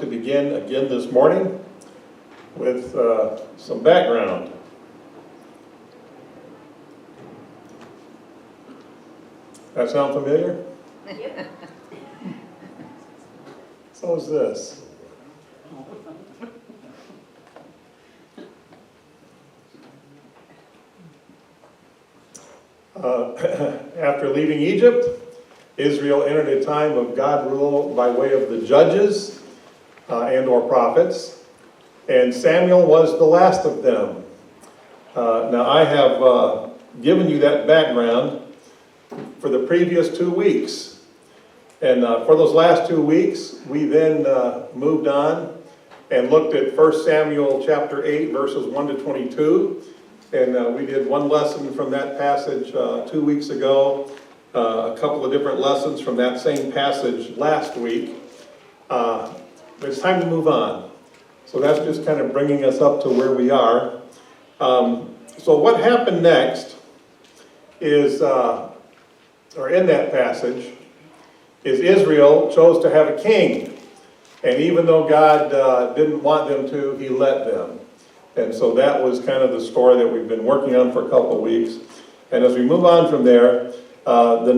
To begin again this morning with some background. That sound familiar? So is this. After leaving Egypt, Israel entered a time of God rule by way of the judges and or prophets, and Samuel was the last of them. Now I have given you that background for the previous 2 weeks, and for those last 2 weeks we then moved on and looked at 1 Samuel chapter 8 verses 1 to 22, and we did one lesson from that passage 2 weeks ago, a couple of different lessons from that same passage last week. But it's time to move on. So that's just kind of bringing us up to where we are. So what happened next is, or in that passage, is Israel chose to have a king. And even though God didn't want them to, he let them. And so that was kind of the story that we've been working on for a couple of weeks. And as we move on from there, the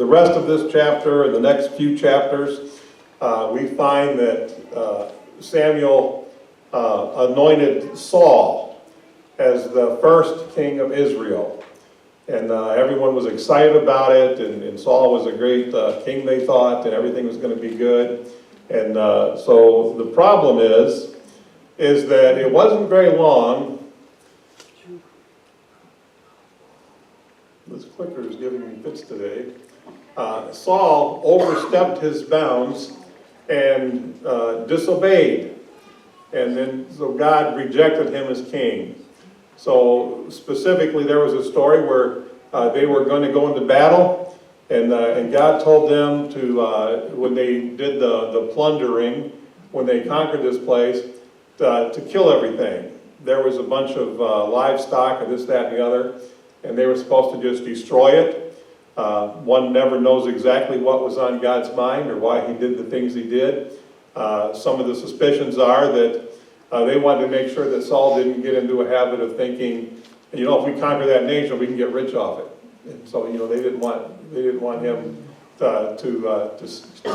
rest of this chapter and the next few chapters, we find that Samuel anointed Saul as the first king of Israel. And everyone was excited about it, and Saul was a great king, they thought, and everything was going to be good. And so the problem is that it wasn't very long. This clicker is giving me fits today. Saul overstepped his bounds and disobeyed, and then so God rejected him as king. So specifically, there was a story where they were going to go into battle, and God told them to when they did the plundering, when they conquered this place, to kill everything. There was a bunch of livestock and this, that, and the other, and they were supposed to just destroy it. One never knows exactly what was on God's mind or why he did the things he did. Some of the suspicions are that they wanted to make sure that Saul didn't get into a habit of thinking, you know, if we conquer that nation, we can get rich off it. And so, you know, they didn't want him to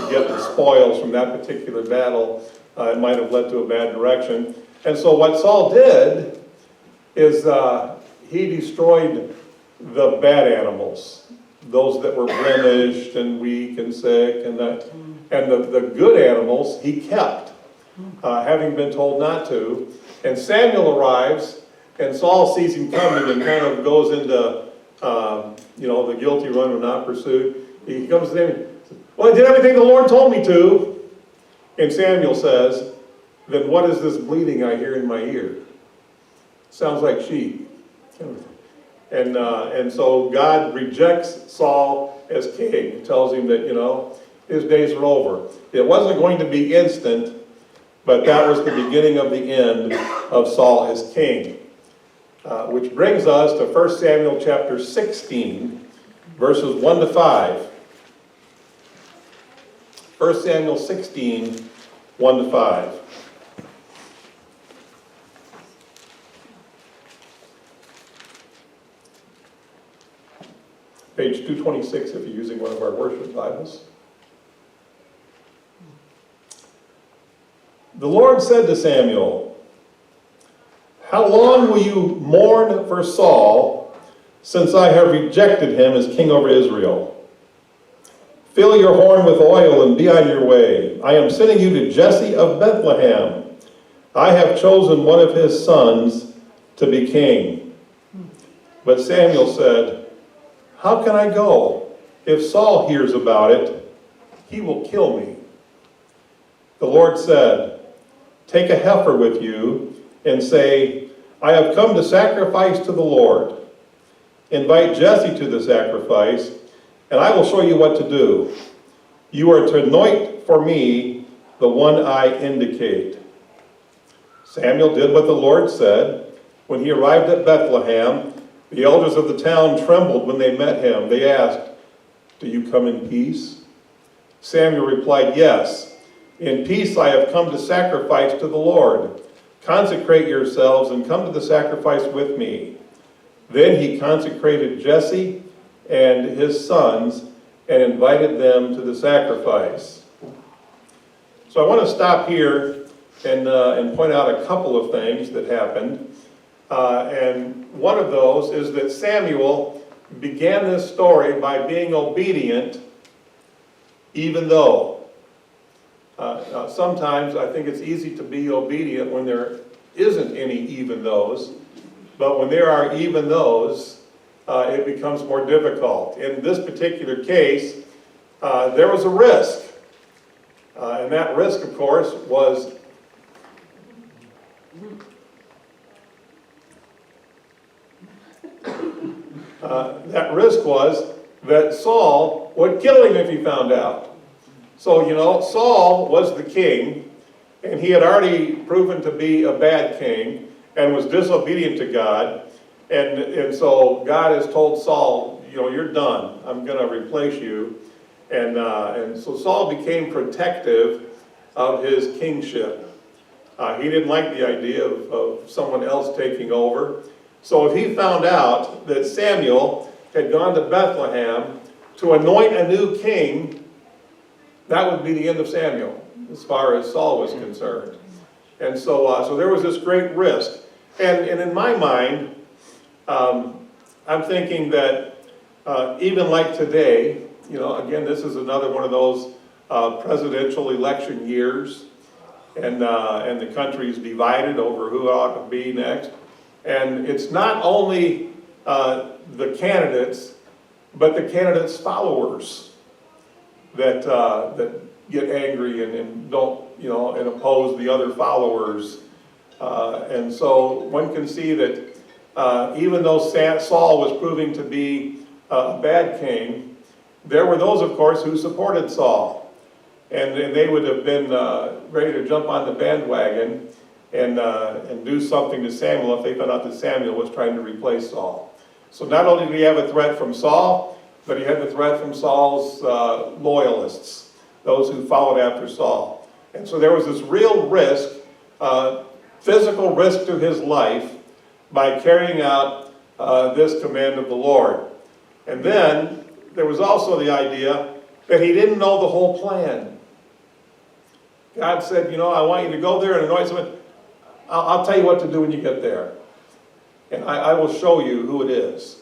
get the spoils from that particular battle. It might have led to a bad direction. And so what Saul did is he destroyed the bad animals, those that were blemished and weak and sick, and the good animals he kept, having been told not to. And Samuel arrives, and Saul sees him coming and kind of goes into, the guilty run of not pursued. He comes to him and says, well, I did everything the Lord told me to. And Samuel says, then what is this bleating I hear in my ear? Sounds like sheep. And so God rejects Saul as king. He tells him that, his days are over. It wasn't going to be instant, but that was the beginning of the end of Saul as king. Which brings us to 1 Samuel chapter 16, verses 1 to 5. 1 Samuel 16, 1 to 5. Page 226 if you're using one of our worship Bibles. The Lord said to Samuel, how long will you mourn for Saul, since I have rejected him as king over Israel? Fill your horn with oil and be on your way. I am sending you to Jesse of Bethlehem. I have chosen one of his sons to be king. But Samuel said, how can I go? If Saul hears about it, he will kill me. The Lord said, take a heifer with you and say, I have come to sacrifice to the Lord. Invite Jesse to the sacrifice, and I will show you what to do. You are to anoint for me the one I indicate. Samuel did what the Lord said. When he arrived at Bethlehem, the elders of the town trembled when they met him. They asked, do you come in peace? Samuel replied, yes. In peace I have come to sacrifice to the Lord. Consecrate yourselves and come to the sacrifice with me." Then he consecrated Jesse and his sons and invited them to the sacrifice. So I want to stop here and point out a couple of things that happened. And one of those is that Samuel began this story by being obedient, even though. Sometimes I think it's easy to be obedient when there isn't any even those, but when there are even those, it becomes more difficult. In this particular case, there was a risk. And that risk, of course, was that Saul would kill him if he found out. So, Saul was the king, and he had already proven to be a bad king and was disobedient to God. And so God has told Saul, you're done. I'm going to replace you. And so Saul became protective of his kingship. He didn't like the idea of someone else taking over. So if he found out that Samuel had gone to Bethlehem to anoint a new king, that would be the end of Samuel, as far as Saul was concerned. And so there was this great risk. And in my mind, I'm thinking that even like today, again, this is another one of those presidential election years, and the country is divided over who ought to be next. And it's not only the candidates, but the candidates' followers that get angry and don't, and oppose the other followers. And so one can see that even though Saul was proving to be a bad king, there were those, of course, who supported Saul. And they would have been ready to jump on the bandwagon and do something to Samuel if they found out that Samuel was trying to replace Saul. So not only did he have a threat from Saul, but he had the threat from Saul's loyalists, those who followed after Saul. And so there was this real risk, physical risk to his life, by carrying out this command of the Lord. And then there was also the idea that he didn't know the whole plan. God said, I want you to go there and anoint someone. I'll tell you what to do when you get there. And I will show you who it is.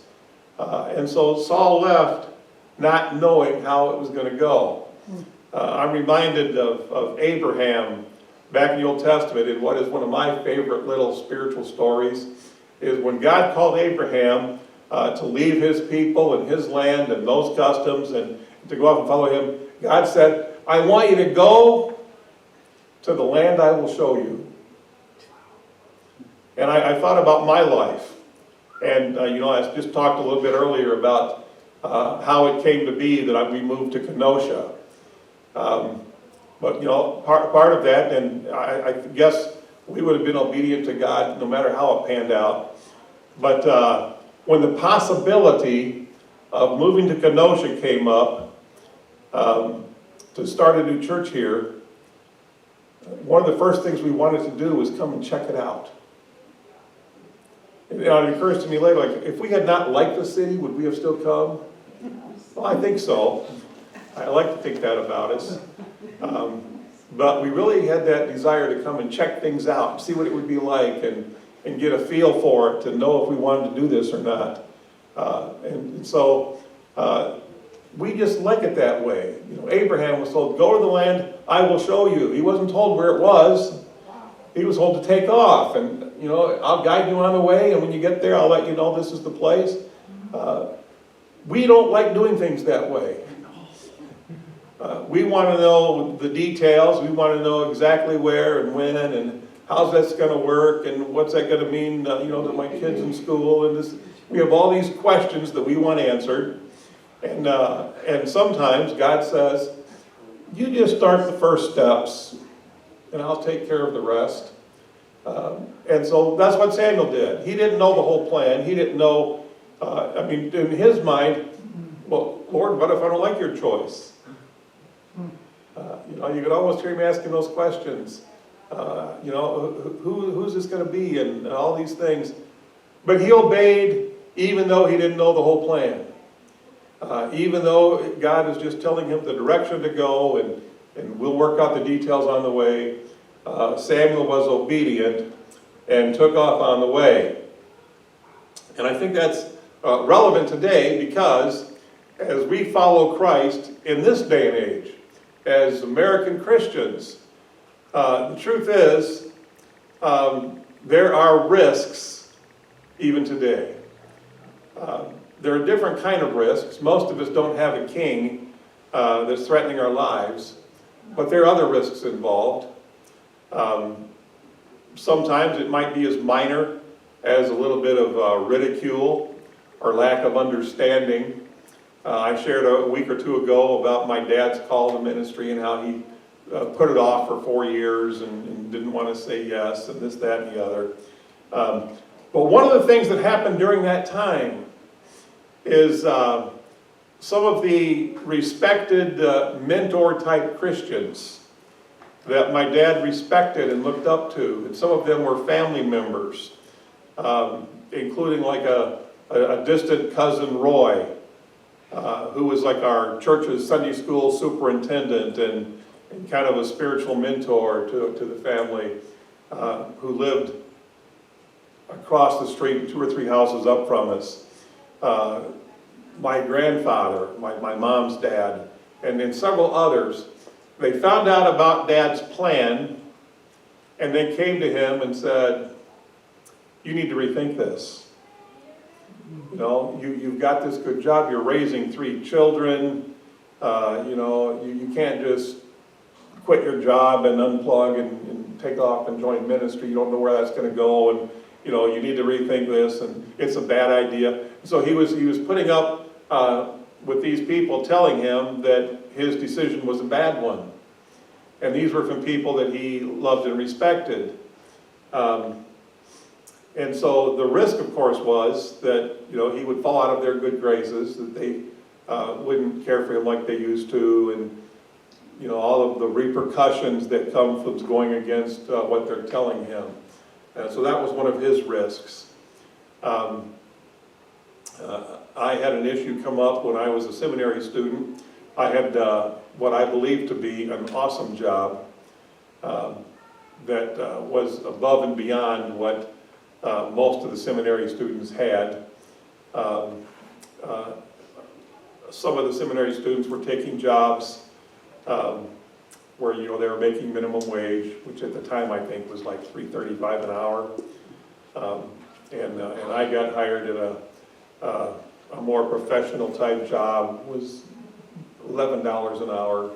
And so Saul left not knowing how it was going to go. I'm reminded of Abraham back in the Old Testament, and what is one of my favorite little spiritual stories is when God called Abraham to leave his people and his land and those customs and to go off and follow him. God said, I want you to go to the land I will show you. And I thought about my life. And, I just talked a little bit earlier about how it came to be that we moved to Kenosha. But, part of that, and I guess we would have been obedient to God no matter how it panned out. But when the possibility of moving to Kenosha came up to start a new church here, one of the first things we wanted to do was come and check it out. And it occurs to me later, like, if we had not liked the city, would we have still come? Well, I think so. I like to think that about us. But we really had that desire to come and check things out, see what it would be like, and get a feel for it, to know if we wanted to do this or not. And so we just like it that way. Abraham was told, go to the land, I will show you. He wasn't told where it was. He was told to take off, and I'll guide you on the way, and when you get there, I'll let you know this is the place. We don't like doing things that way. We want to know the details. We want to know exactly where and when and how's that's going to work and what's that going to mean, to my kids in school. And this, we have all these questions that we want answered. And sometimes God says, you just start the first steps, and I'll take care of the rest. And so that's what Samuel did. He didn't know the whole plan. He didn't know, in his mind, well, Lord, what if I don't like your choice? You could almost hear him asking those questions. Who's this going to be, and all these things. But he obeyed even though he didn't know the whole plan. Even though God is just telling him the direction to go, and we'll work out the details on the way, Samuel was obedient and took off on the way. And I think that's relevant today because as we follow Christ in this day and age, as American Christians, the truth is there are risks even today. There are different kind of risks. Most of us don't have a king that's threatening our lives, but there are other risks involved. Sometimes it might be as minor as a little bit of ridicule or lack of understanding. I shared a week or two ago about my dad's call to ministry and how he put it off for 4 years and didn't want to say yes, and this, that, and the other. But one of the things that happened during that time is some of the respected mentor-type Christians that my dad respected and looked up to, and some of them were family members, including like a distant cousin Roy, who was like our church's Sunday school superintendent and kind of a spiritual mentor to the family, who lived across the street, 2 or 3 houses up from us. My grandfather, my mom's dad, and then several others, they found out about Dad's plan, and they came to him and said, "You need to rethink this. You've got this good job, you're raising 3 children, you can't just quit your job and unplug and take off and join ministry. You don't know where that's going to go, and you need to rethink this, and it's a bad idea." So he was putting up with these people telling him that his decision was a bad one. And these were from people that he loved and respected. And so the risk, of course, was that he would fall out of their good graces, that they wouldn't care for him like they used to, and all of the repercussions that come from going against what they're telling him. So that was one of his risks. I had an issue come up when I was a seminary student. I had what I believed to be an awesome job that was above and beyond what most of the seminary students had. Some of the seminary students were taking jobs where they were making minimum wage, which at the time I think was like $3.35 an hour, and I got hired at a more professional type job, was $11 an hour,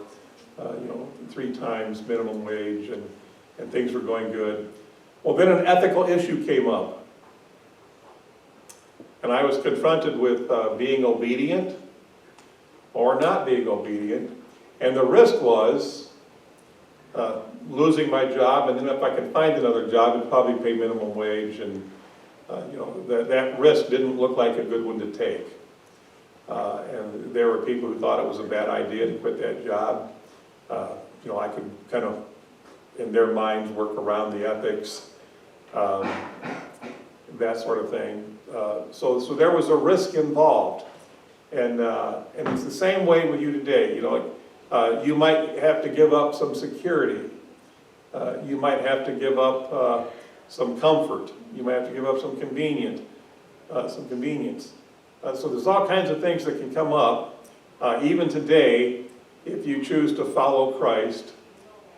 3 times minimum wage, and things were going good. Well, then an ethical issue came up, and I was confronted with being obedient or not being obedient, and the risk was losing my job, and then if I could find another job, it'd probably pay minimum wage, and that risk didn't look like a good one to take. And there were people who thought it was a bad idea to quit that job. I could kind of, in their minds, work around the ethics, that sort of thing. So there was a risk involved. And it's the same way with you today. You might have to give up some security. You might have to give up some comfort. You might have to give up some convenience. So there's all kinds of things that can come up, even today, if you choose to follow Christ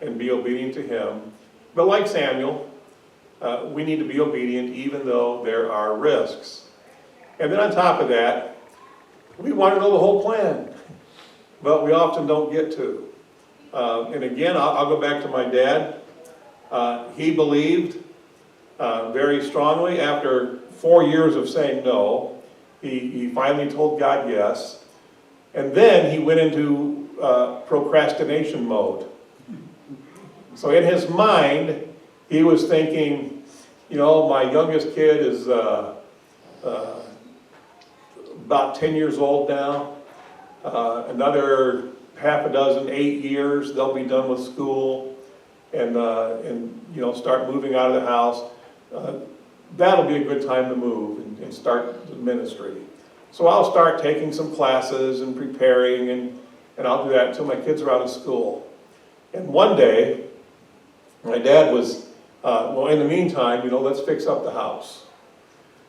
and be obedient to Him. But like Samuel, we need to be obedient even though there are risks. And then on top of that, we want to know the whole plan, but we often don't get to. And again, I'll go back to my dad. He believed very strongly. After 4 years of saying no, he finally told God yes. And then he went into procrastination mode. So in his mind, he was thinking, my youngest kid is about 10 years old now. Another half a dozen, 8 years, they'll be done with school and start moving out of the house. That'll be a good time to move and start the ministry. So I'll start taking some classes and preparing, and I'll do that until my kids are out of school. And one day, my dad was, in the meantime, let's fix up the house.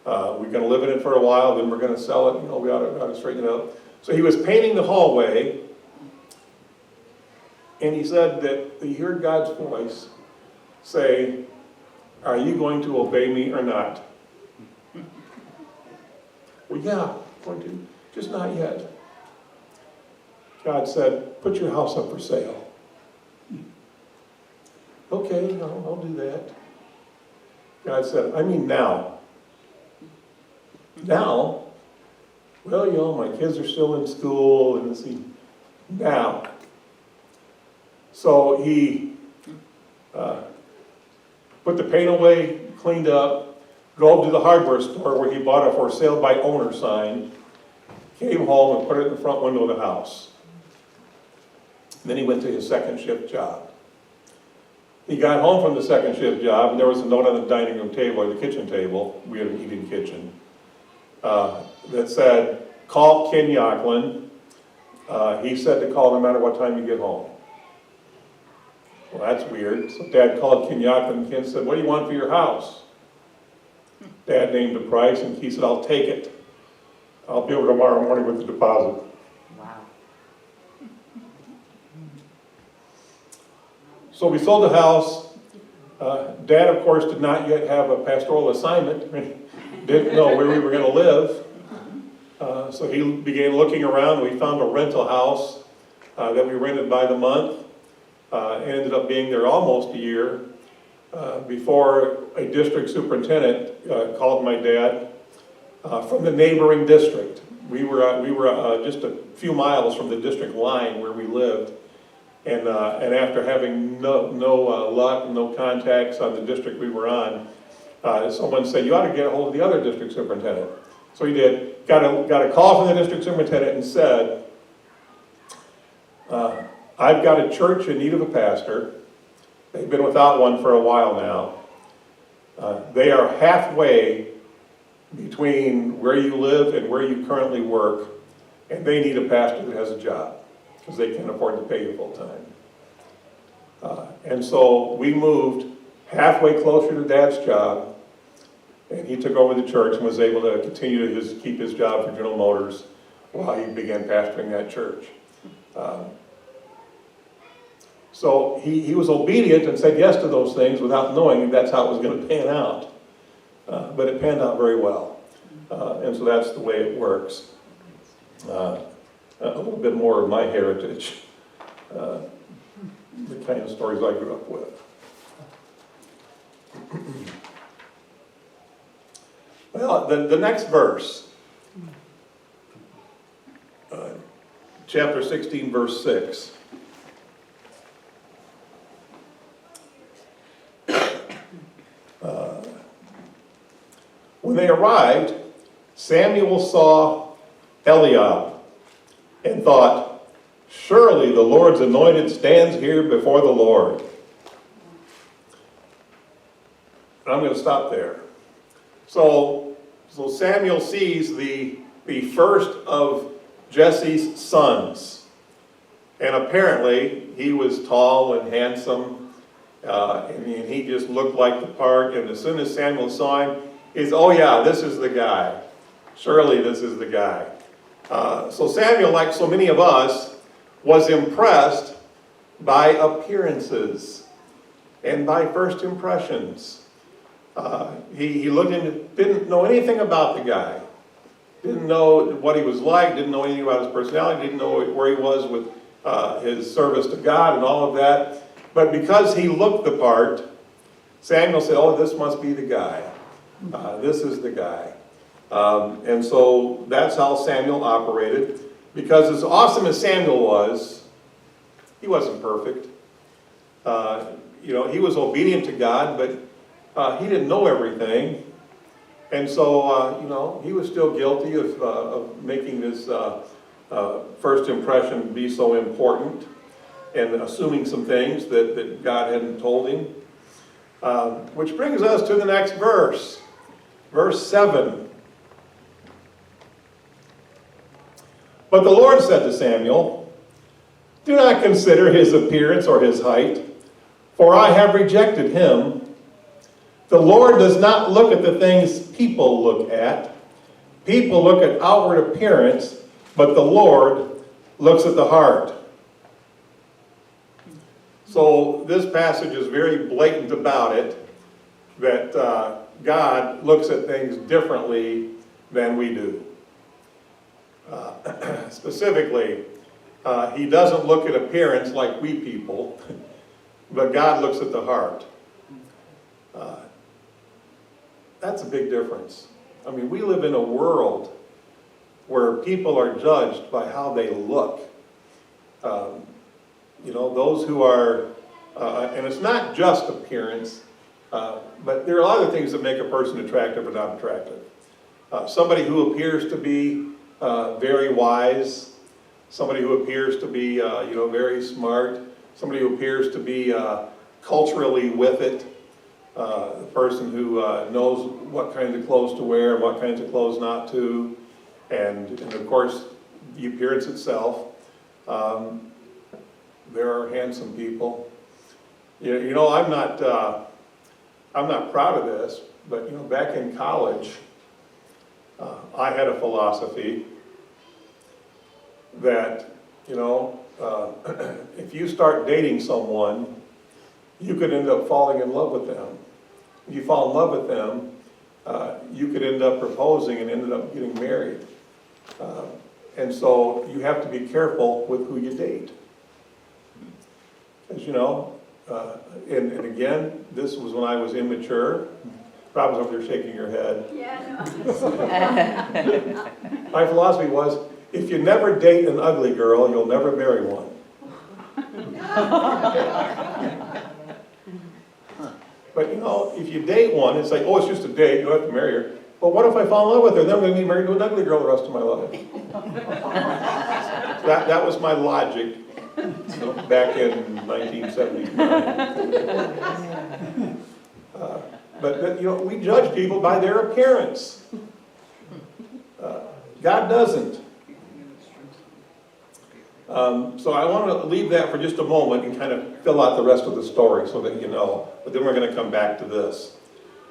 We're going to live in it for a while, then we're going to sell it, we ought to straighten it up. So he was painting the hallway, and he said that he heard God's voice say, "Are you going to obey me or not?" Well, yeah, I'm going to, just not yet. God said, "Put your house up for sale." Okay, I'll do that. God said, "I mean now." Now? Well, my kids are still in school, and now. So he put the paint away, cleaned up, drove to the hardware store where he bought a for sale by owner sign, came home and put it in the front window of the house. Then he went to his second shift job. He got home from the second shift job, and there was a note on the dining room table, or the kitchen table, we had an eating kitchen, that said, "Call Ken Yocklin. He said to call no matter what time you get home." Well, that's weird. So Dad called Ken Yocklin, and Ken said, "What do you want for your house?" Dad named a price, and he said, "I'll take it. I'll be over tomorrow morning with the deposit." Wow. So we sold the house. Dad, of course, did not yet have a pastoral assignment. Didn't know where we were going to live. So he began looking around. We found a rental house that we rented by the month. Ended up being there almost a year before a district superintendent called my dad from the neighboring district. We were just a few miles from the district line where we lived. And after having no luck, no contacts on the district we were on, someone said, "You ought to get a hold of the other district superintendent." So he did. Got a call from the district superintendent and said, "I've got a church in need of a pastor. They've been without one for a while now. They are halfway between where you live and where you currently work, and they need a pastor that has a job, because they can't afford to pay you full time." And so we moved halfway closer to Dad's job, and he took over the church and was able to continue to keep his job for General Motors while he began pastoring that church. So he was obedient and said yes to those things without knowing that's how it was going to pan out. But it panned out very well. And so that's the way it works. A little bit more of my heritage, the kind of stories I grew up with. Well, the next verse, chapter 16, verse 6. When they arrived, Samuel saw Eliab and thought, "Surely the Lord's anointed stands here before the Lord." And I'm going to stop there. So Samuel sees the first of Jesse's sons. And apparently he was tall and handsome. And he just looked like the part. And as soon as Samuel saw him, he said, "Oh yeah, this is the guy. Surely this is the guy." So Samuel, like so many of us, was impressed by appearances and by first impressions. He looked into, didn't know anything about the guy. Didn't know what he was like, didn't know anything about his personality, didn't know where he was with his service to God and all of that. But because he looked the part, Samuel said, "Oh, this must be the guy. This is the guy." And so that's how Samuel operated. Because as awesome as Samuel was, he wasn't perfect. He was obedient to God, but he didn't know everything. And so, he was still guilty of making this first impression be so important, and assuming some things that God hadn't told him. Which brings us to the next verse, verse 7. But the Lord said to Samuel, "Do not consider his appearance or his height, for I have rejected him. The Lord does not look at the things people look at. People look at outward appearance, but the Lord looks at the heart." So this passage is very blatant about it, that God looks at things differently than we do. Specifically, he doesn't look at appearance like we people, but God looks at the heart. That's a big difference. I mean, we live in a world where people are judged by how they look. Those who are, and it's not just appearance, but there are other things that make a person attractive or not attractive. Somebody who appears to be very wise, somebody who appears to be, very smart, somebody who appears to be culturally with it, the person who knows what kinds of clothes to wear, what kinds of clothes not to, and of course, the appearance itself. There are handsome people. I'm not proud of this, but back in college, I had a philosophy that if you start dating someone, you could end up falling in love with them. If you fall in love with them, you could end up proposing and ended up getting married. And so you have to be careful with who you date. As and again, this was when I was immature. Robin's over there shaking her head. Yeah, no. My philosophy was, if you never date an ugly girl, you'll never marry one. But if you date one, it's like, oh, it's just a date, you don't have to marry her. But what if I fall in love with her? Then I'm going to be married to an ugly girl the rest of my life. That was my logic back in 1979. But we judge people by their appearance. God doesn't. So I want to leave that for just a moment and kind of fill out the rest of the story so that you know. But then we're going to come back to this.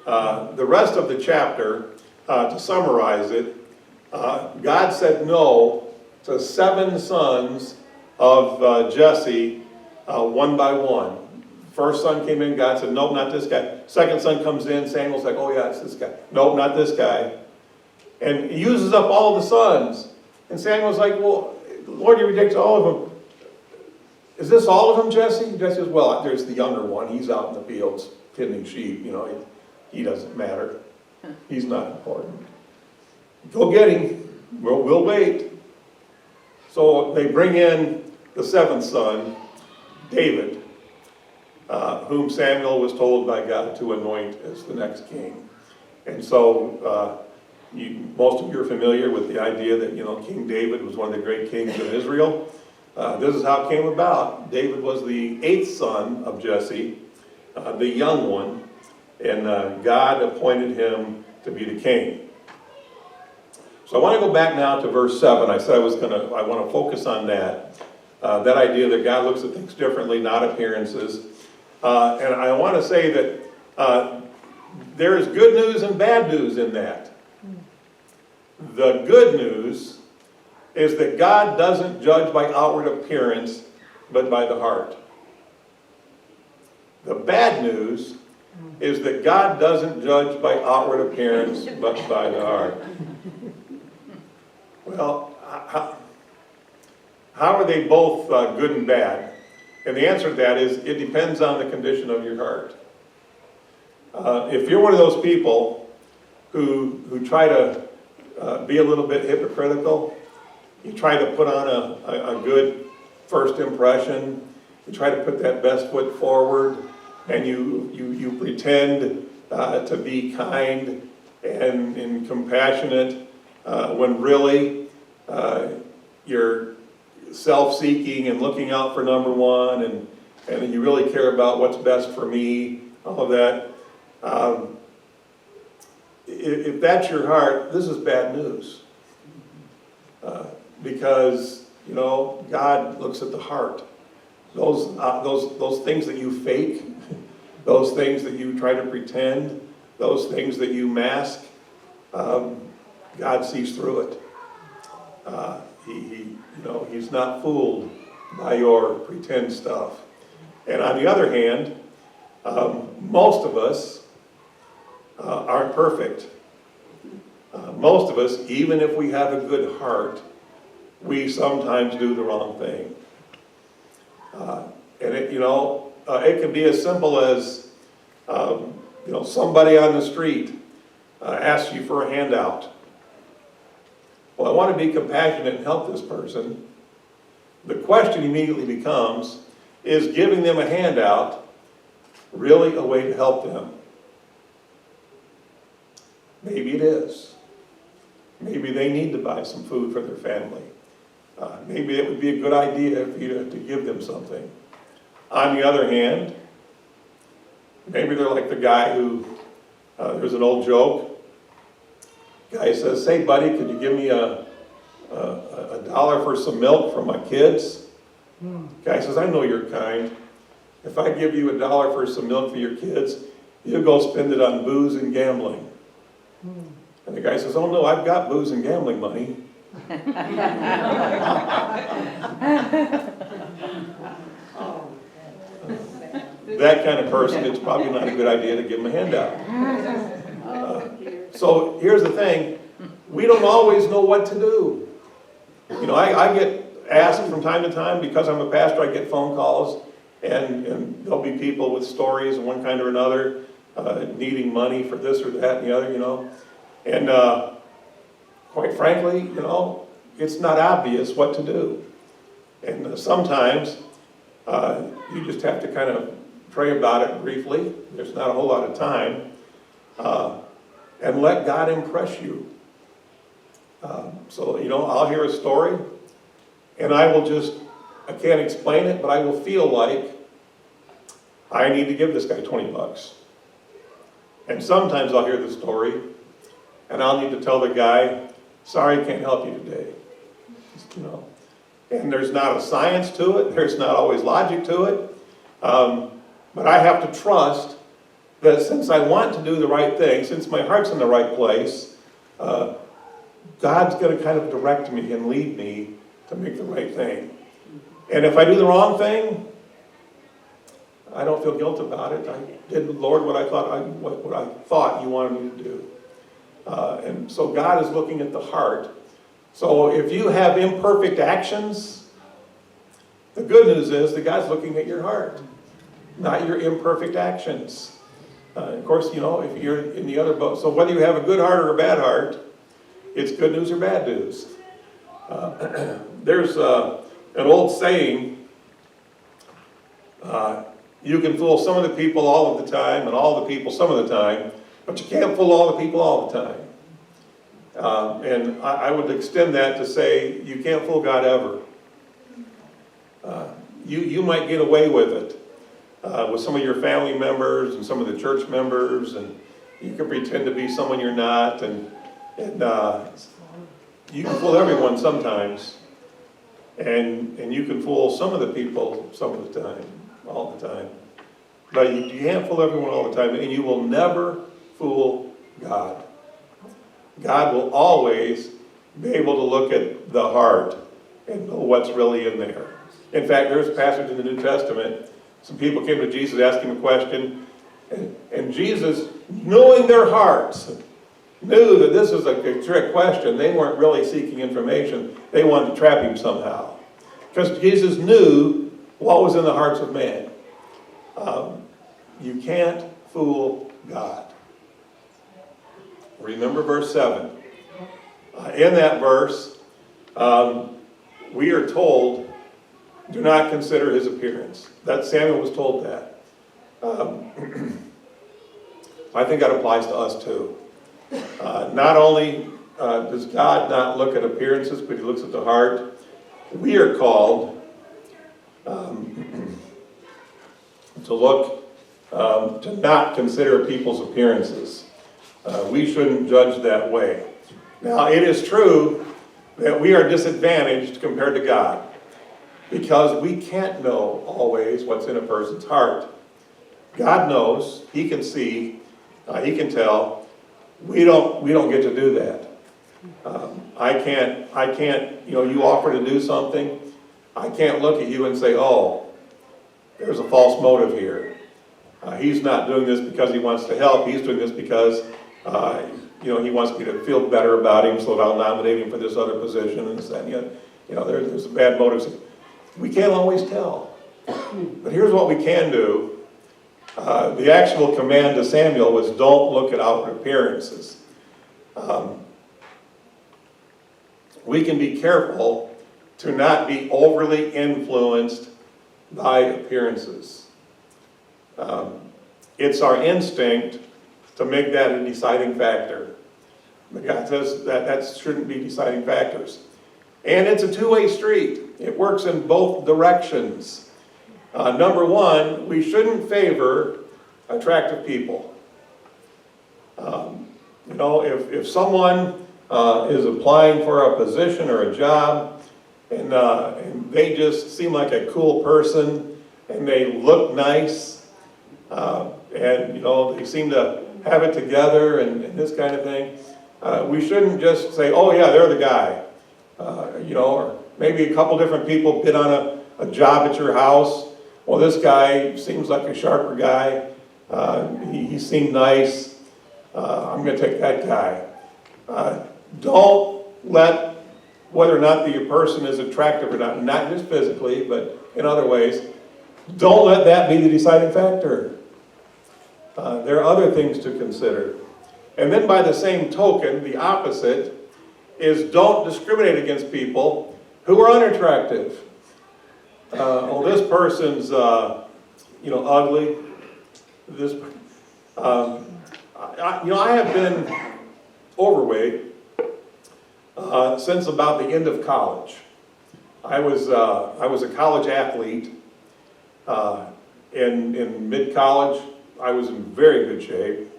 The rest of the chapter, to summarize it, God said no to 7 sons of Jesse, one by one. First son came in, God said, nope, not this guy. Second son comes in, Samuel's like, oh yeah, it's this guy. Nope, not this guy. And he uses up all of the sons. And Samuel's like, well, Lord, you reject all of them. Is this all of them, Jesse? Jesse says, well, there's the younger one. He's out in the fields tending sheep. He doesn't matter. He's not important. Go get him. We'll wait. So they bring in the 7th son, David, whom Samuel was told by God to anoint as the next king. And so most of you are familiar with the idea that King David was one of the great kings of Israel. This is how it came about. David was the 8th son of Jesse, the young one, and God appointed him to be the king. So I want to go back now to verse 7. I said I want to focus on that. That idea that God looks at things differently, not appearances. And I want to say that there is good news and bad news in that. The good news is that God doesn't judge by outward appearance, but by the heart. The bad news is that God doesn't judge by outward appearance, but by the heart. Well, how are they both good and bad? And the answer to that is, it depends on the condition of your heart. If you're one of those people who try to be a little bit hypocritical, you try to put on a good first impression, you try to put that best foot forward, and you pretend to be kind and compassionate when really you're self-seeking and looking out for number one, and you really care about what's best for me, all of that. If that's your heart, this is bad news. Because, God looks at the heart. Those things that you fake, those things that you try to pretend, those things that you mask, God sees through it. He's not fooled by your pretend stuff. And on the other hand, most of us aren't perfect. Most of us, even if we have a good heart, we sometimes do the wrong thing. And it can be as simple as, somebody on the street asks you for a handout. Well, I want to be compassionate and help this person. The question immediately becomes, is giving them a handout really a way to help them? Maybe it is. Maybe they need to buy some food for their family. Maybe it would be a good idea for you to give them something. On the other hand, maybe they're like the guy who, there's an old joke. Guy says, "Say, buddy, could you give me a $1 for some milk for my kids?" Guy says, "I know you're kind. If I give you $1 for some milk for your kids, you'll go spend it on booze and gambling." And the guy says, "Oh no, I've got booze and gambling money." That kind of person, it's probably not a good idea to give them a handout. So here's the thing, we don't always know what to do. I get asked from time to time, because I'm a pastor, I get phone calls, and there'll be people with stories of one kind or another, needing money for this or that and the other, And quite frankly, it's not obvious what to do. And sometimes you just have to kind of pray about it briefly. There's not a whole lot of time. And let God impress you. I'll hear a story, and I can't explain it, but I will feel like I need to give this guy $20. And sometimes I'll hear the story, and I'll need to tell the guy, "Sorry, can't help you today." And there's not a science to it, there's not always logic to it, but I have to trust that since I want to do the right thing, since my heart's in the right place, God's going to kind of direct me and lead me to make the right thing. And if I do the wrong thing, I don't feel guilt about it. I did, Lord, what I thought you wanted me to do. And so God is looking at the heart. So if you have imperfect actions, the good news is that God's looking at your heart, not your imperfect actions. Of course, if you're in the other boat, so whether you have a good heart or a bad heart, it's good news or bad news. There's an old saying, you can fool some of the people all of the time and all the people some of the time, but you can't fool all the people all the time. And I would extend that to say you can't fool God ever. You might get away with it with some of your family members and some of the church members, and you can pretend to be someone you're not, and you can fool everyone sometimes, and you can fool some of the people some of the time, all the time. But you can't fool everyone all the time, and you will never fool God. God will always be able to look at the heart and know what's really in there. In fact, there's a passage in the New Testament. Some people came to Jesus asking a question, and Jesus, knowing their hearts, knew that this was a trick question. They weren't really seeking information. They wanted to trap him somehow. Because Jesus knew what was in the hearts of man. You can't fool God. Remember verse 7. In that verse, we are told, do not consider his appearance. That Samuel was told that. I think that applies to us too. Not only does God not look at appearances, but he looks at the heart. we are called to look, to not consider people's appearances. We shouldn't judge that way. Now, it is true that we are disadvantaged compared to God because we can't know always what's in a person's heart. God knows, He can see, He can tell. We don't get to do that. I can't, you offer to do something, I can't look at you and say, oh, there's a false motive here. He's not doing this because he wants to help, he's doing this because, he wants me to feel better about him, so I'll nominate him for this other position, and there's bad motives. We can't always tell. But here's what we can do. The actual command to Samuel was, don't look at outward appearances. We can be careful to not be overly influenced by appearances. It's our instinct to make that a deciding factor. But God says that shouldn't be deciding factors. And it's a two-way street. It works in both directions. Number one, we shouldn't favor attractive people. If someone is applying for a position or a job, and they just seem like a cool person, and they look nice, and they seem to have it together, and this kind of thing, we shouldn't just say, oh yeah, they're the guy. Or maybe a couple different people bid on a job at your house. Well, this guy seems like a sharper guy. He seemed nice. I'm going to take that guy. Don't let, whether or not the person is attractive or not just physically, but in other ways, don't let that be the deciding factor. There are other things to consider. And then by the same token, the opposite is don't discriminate against people who are unattractive. This person's, ugly. I have been overweight since about the end of college. I was a college athlete. In mid-college, I was in very good shape.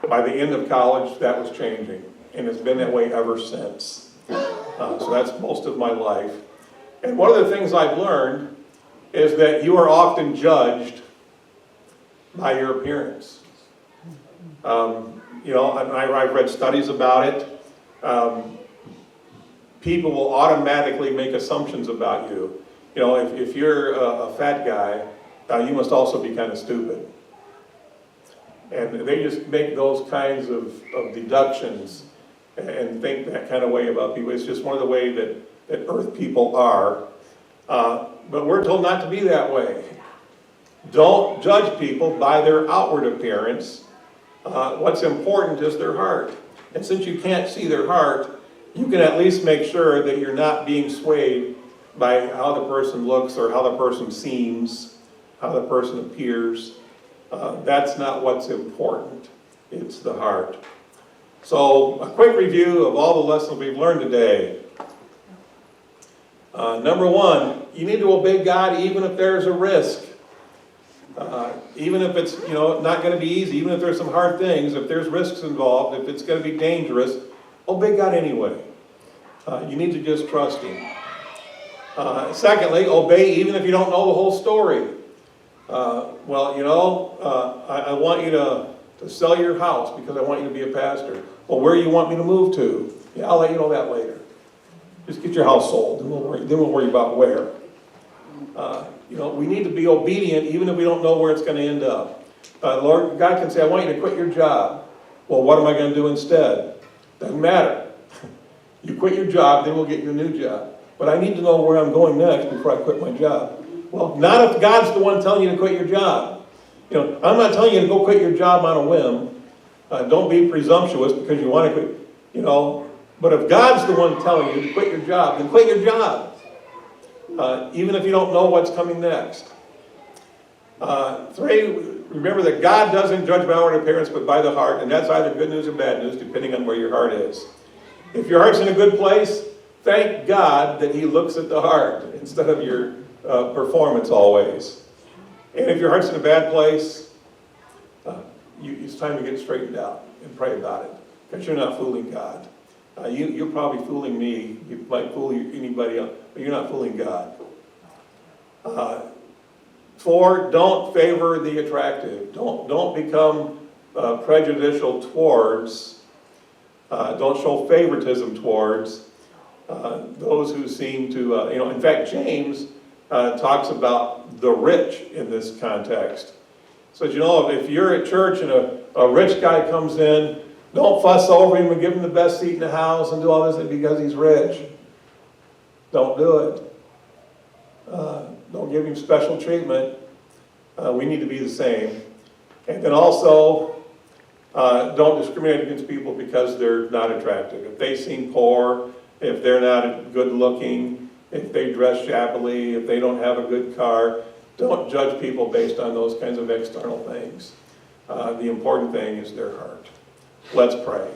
By the end of college, that was changing, and it's been that way ever since. So that's most of my life. And one of the things I've learned is that you are often judged by your appearance. I've read studies about it. People will automatically make assumptions about you. If you're a fat guy, you must also be kind of stupid. And they just make those kinds of deductions and think that kind of way about people. It's just one of the ways that earth people are. But we're told not to be that way. Don't judge people by their outward appearance. What's important is their heart. And since you can't see their heart, you can at least make sure that you're not being swayed by how the person looks or how the person seems, how the person appears. That's not what's important. It's the heart. So, a quick review of all the lessons we've learned today. Number one, you need to obey God even if there's a risk. Even if it's not going to be easy, even if there's some hard things, if there's risks involved, if it's going to be dangerous, obey God anyway. You need to just trust Him. Secondly, obey even if you don't know the whole story. I want you to sell your house because I want you to be a pastor. Well, where do you want me to move to? Yeah, I'll let you know that later. Just get your house sold, and we'll worry about where. We need to be obedient even if we don't know where it's going to end up. Lord, God can say, I want you to quit your job. Well, what am I going to do instead? Doesn't matter. You quit your job, then we'll get you a new job. But I need to know where I'm going next before I quit my job. Well, not if God's the one telling you to quit your job. I'm not telling you to go quit your job on a whim. Don't be presumptuous because you want to quit, But if God's the one telling you to quit your job, then quit your job. Even if you don't know what's coming next. 3, remember that God doesn't judge by outward appearance but by the heart, and that's either good news or bad news depending on where your heart is. If your heart's in a good place, thank God that he looks at the heart instead of your performance always. And if your heart's in a bad place, it's time to get straightened out and pray about it, because you're not fooling God. You're probably fooling me. You might fool anybody else, but you're not fooling God. 4, don't favor the attractive. Don't become prejudicial towards, don't show favoritism towards those who seem to, in fact, James talks about the rich in this context. So, if you're at church and a rich guy comes in, don't fuss over him and give him the best seat in the house and do all this because he's rich. Don't do it. Don't give him special treatment. We need to be the same. And then also, don't discriminate against people because they're not attractive. If they seem poor, if they're not good looking, if they dress shabbily, if they don't have a good car, don't judge people based on those kinds of external things. The important thing is their heart. Let's pray.